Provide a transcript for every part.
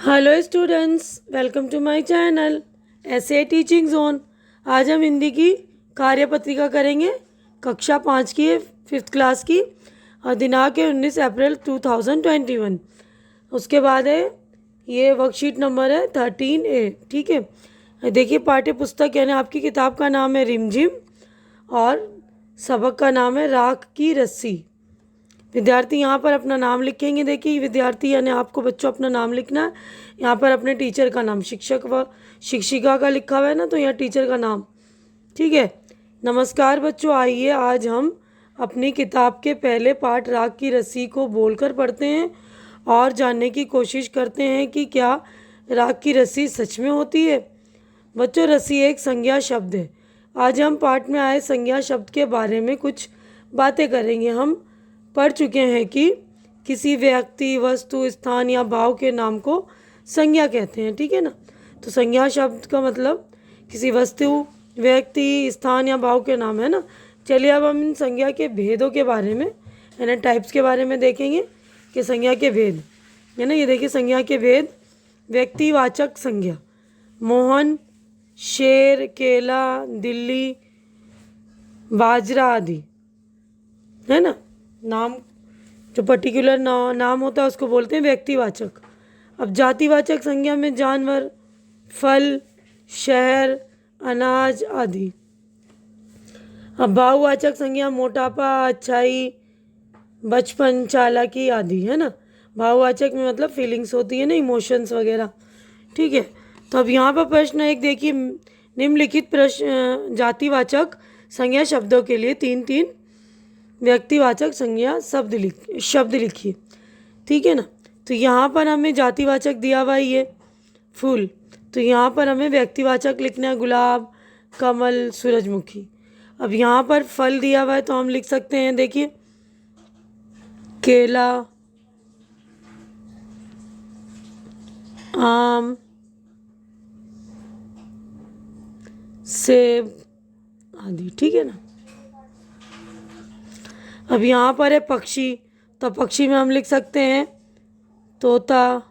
Hello students, welcome to my channel ace teaching zone. आज हम हिंदी की कार्यपत्रिका करेंगे। कक्षा 5 की है, 5th क्लास की, और दिनांक है 19 अप्रैल 2021। उसके बाद है ये वर्कशीट नंबर है 13A। ठीक है, देखिए पाठ्य पुस्तक यानी आपकी किताब का नाम है रिमझिम और सबक का नाम है राख की रस्सी। विद्यार्थी यहाँ पर अपना नाम लिखेंगे। देखिए विद्यार्थी यानी आपको बच्चों अपना नाम लिखना है। यहाँ पर अपने टीचर का नाम, शिक्षक व शिक्षिका का लिखा हुआ है ना, तो यहाँ टीचर का नाम। ठीक है। नमस्कार बच्चों, आइए आज हम अपनी किताब के पहले पाठ राख की रस्सी को बोलकर पढ़ते हैं और जानने की कोशिश करते हैं कि क्या राख की रस्सी सच में होती है। बच्चों, रस्सी एक संज्ञा शब्द है। आज हम पाठ में आए संज्ञा शब्द के बारे में कुछ बातें करेंगे। हम पढ़ चुके हैं कि किसी व्यक्ति, वस्तु, स्थान या भाव के नाम को संज्ञा कहते हैं। ठीक है ना। तो संज्ञा शब्द का मतलब किसी वस्तु, व्यक्ति, स्थान या भाव के नाम है ना। चलिए अब हम इन संज्ञा के भेदों के बारे में यानी टाइप्स के बारे में देखेंगे कि संज्ञा के भेद है ना। ये देखिए संज्ञा के भेद। व्यक्तिवाचक संज्ञा, मोहन, शेर, केला, दिल्ली, बाजरा आदि, है ना। नाम जो पर्टिकुलर नाम होता है उसको बोलते हैं व्यक्तिवाचक। अब जातिवाचक संज्ञा में जानवर, फल, शहर, अनाज आदि। अब भाववाचक संज्ञा मोटापा, अच्छाई, बचपन, चालाकी आदि, है ना। भाववाचक में मतलब फीलिंग्स होती है ना, इमोशंस वगैरह। ठीक है। तो अब यहाँ पर प्रश्न एक देखिए, निम्नलिखित प्रश्न जातिवाचक संज्ञा शब्दों के लिए 3-3 व्यक्तिवाचक संज्ञा शब्द लिखिए। ठीक है ना। तो यहाँ पर हमें जातिवाचक दिया हुआ ही है फूल, तो यहाँ पर हमें व्यक्तिवाचक लिखना है गुलाब, कमल, सूरजमुखी। अब यहाँ पर फल दिया हुआ है तो हम लिख सकते हैं, देखिए केला, आम, सेब आदि। ठीक है ना। अब यहाँ पर है पक्षी, तो पक्षी में हम लिख सकते हैं तोता,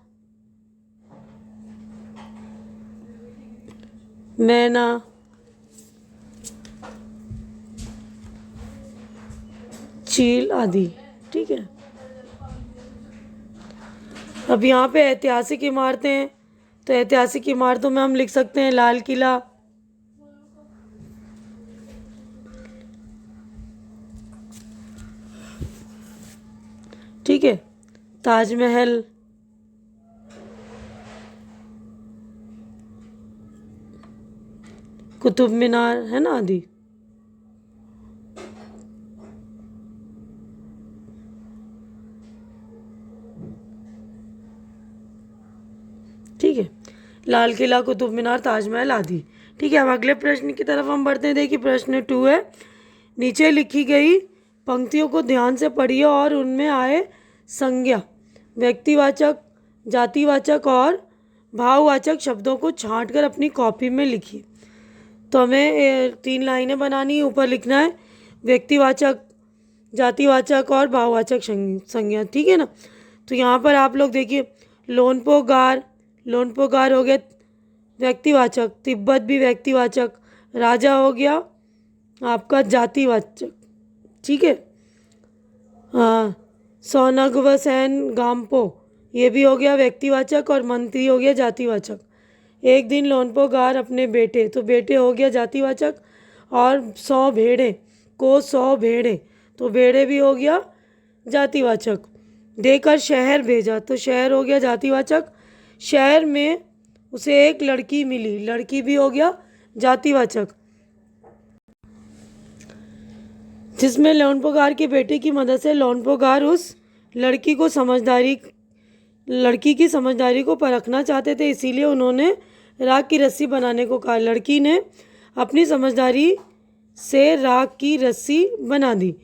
मैना, चील आदि। ठीक है। अब यहाँ पे ऐतिहासिक इमारतें हैं, तो ऐतिहासिक इमारतों में हम लिख सकते हैं लाल किला, ठीक है, ताजमहल, कुतुब मीनार, है ना आदि। ठीक है, लाल किला, कुतुब मीनार, ताजमहल आदि। ठीक है। अब अगले प्रश्न की तरफ हम बढ़ते हैं। देखिए प्रश्न 2 है, नीचे लिखी गई पंक्तियों को ध्यान से पढ़िए और उनमें आए संज्ञा, व्यक्तिवाचक, जातिवाचक और भाववाचक शब्दों को छांटकर अपनी कॉपी में लिखिए। तो हमें 3 लाइनें बनानी है। ऊपर लिखना है व्यक्तिवाचक, जातिवाचक और भाववाचक संज्ञा। ठीक है ना। तो यहाँ पर आप लोग देखिए लोनपोगार, लोनपोगार हो गया व्यक्तिवाचक, तिब्बत भी व्यक्तिवाचक, राजा हो गया आपका जातिवाचक। ठीक है। हाँ, सोनगवसेन गाम्पो ये भी हो गया व्यक्तिवाचक और मंत्री हो गया जातिवाचक। एक दिन लोनपोगार अपने बेटे, तो बेटे हो गया जातिवाचक, और 100 भेड़े को 100 भेड़े, तो भेड़े भी हो गया जातिवाचक। देकर शहर भेजा, तो शहर हो गया जातिवाचक। शहर में उसे एक लड़की मिली, लड़की भी हो गया जातिवाचक। जिसमें लोनपोगार के बेटे की मदद से लोनपोगार उस लड़की की समझदारी को परखना चाहते थे, इसीलिए उन्होंने राख की रस्सी बनाने को कहा। लड़की ने अपनी समझदारी से राख की रस्सी बना दी।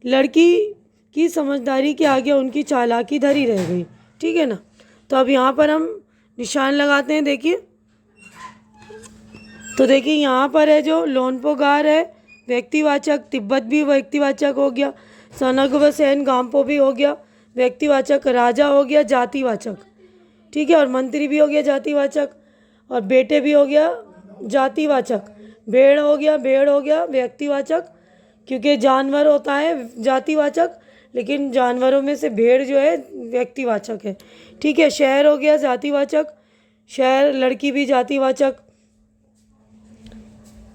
लड़की की समझदारी के आगे उनकी चालाकी धरी रह गई। ठीक है ना। तो अब यहाँ पर हम निशान लगाते हैं। देखिए तो देखिए यहाँ पर है जो लोनपोगार है व्यक्तिवाचक, तिब्बत भी व्यक्तिवाचक हो गया, सनगवसेन गाम्पो भी हो गया व्यक्तिवाचक, राजा हो गया जातिवाचक। ठीक है। और मंत्री भी हो गया जातिवाचक, और बेटे भी हो गया जातिवाचक। भेड़ हो गया व्यक्तिवाचक, क्योंकि जानवर होता है जातिवाचक, लेकिन जानवरों में से भेड़ जो है व्यक्तिवाचक है। ठीक है। शहर हो गया जातिवाचक, शहर लड़की भी जातिवाचक,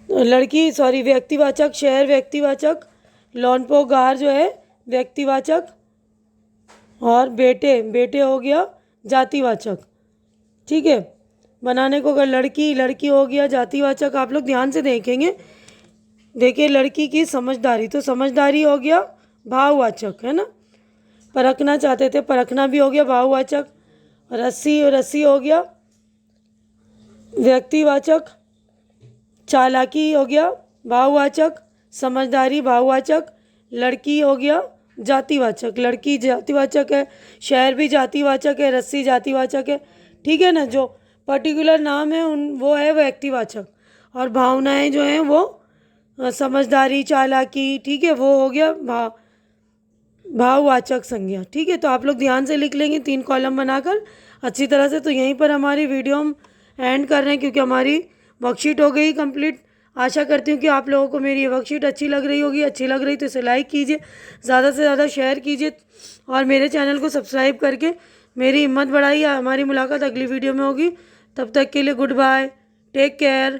लड़की सॉरी व्यक्तिवाचक, शहर व्यक्तिवाचक। लौनपो गार जो है व्यक्तिवाचक, और बेटे हो गया जातिवाचक। ठीक है। बनाने को अगर लड़की हो गया जातिवाचक। आप लोग ध्यान से देखेंगे, देखिए लड़की की समझदारी, तो समझदारी हो गया भाववाचक, है ना। परखना चाहते थे, परखना भी हो गया भाववाचक। रस्सी हो गया व्यक्तिवाचक, चालाकी हो गया भाववाचक, समझदारी भाववाचक। लड़की हो गया जातिवाचक, लड़की जातिवाचक है, शहर भी जातिवाचक है, रस्सी जातिवाचक है। ठीक है ना। जो पर्टिकुलर नाम है वो है व्यक्तिवाचक, और भावनाएं जो हैं वो समझदारी, चालाकी, ठीक है, वो हो गया भाववाचक संज्ञा। ठीक है। तो आप लोग ध्यान से लिख लेंगे 3 कॉलम बनाकर अच्छी तरह से। तो यहीं पर हमारी वीडियो हम एंड कर रहे हैं, क्योंकि हमारी वर्कशीट हो गई कंप्लीट। आशा करती हूँ कि आप लोगों को मेरी ये वर्कशीट अच्छी लग रही होगी। अच्छी लग रही तो इसे लाइक कीजिए, ज़्यादा से ज़्यादा शेयर कीजिए, और मेरे चैनल को सब्सक्राइब करके मेरी हिम्मत बढ़ाइए। हमारी मुलाकात अगली वीडियो में होगी। तब तक के लिए गुड बाय, टेक केयर।